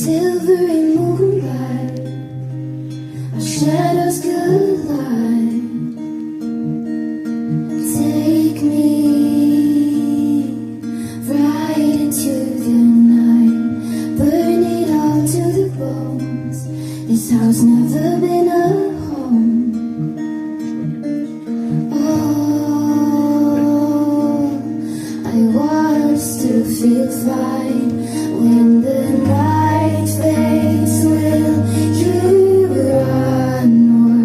silvery moonlight, our shadows collide. Take me right into the night, burn it all to the bones. This house never been a home. Oh, I want us to feel fine when the night fades. Will you run or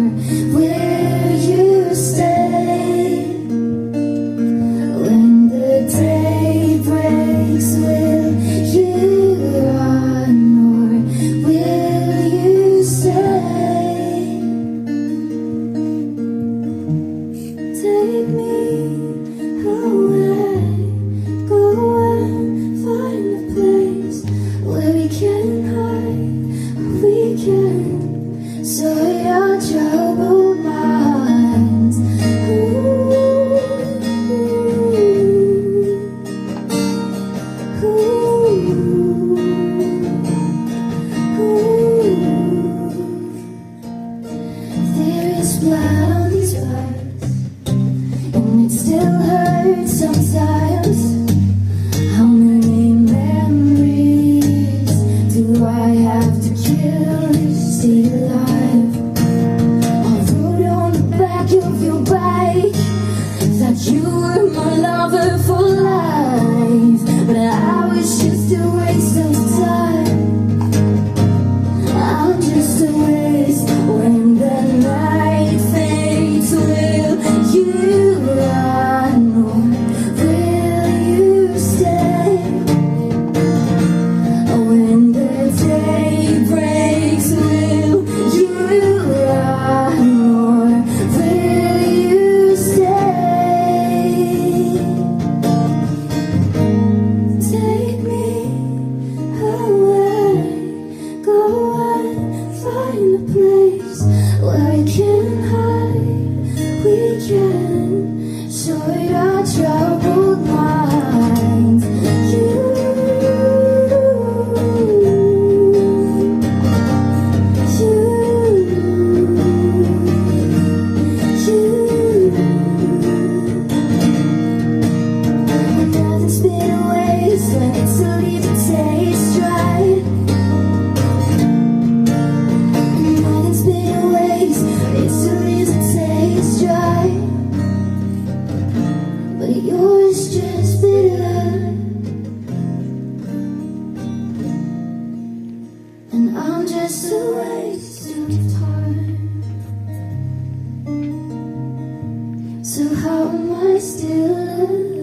will you stay? When the day breaks, will you run or will you stay? Take me away, go and find a place where we can hide, we can sort our troubled minds. There is blood on these bars, and it still hurts sometimes. How many memories do I have to kill to stay alive? I wrote on the back of your bike that you were my lover for life, but I was just a waste of time. I'm just a waste when the night fades. Will you run or will you stay? When the day breaks, will you run or will you stay? Take me away, go and find a place where we can hide, we can sort our troubled minds. Nothing's been a waste when it's a leave to taste right. Nothing's been a waste, it's a leave to taste right. But yours just bitter, and I'm just a waste of time. So how am I still alive?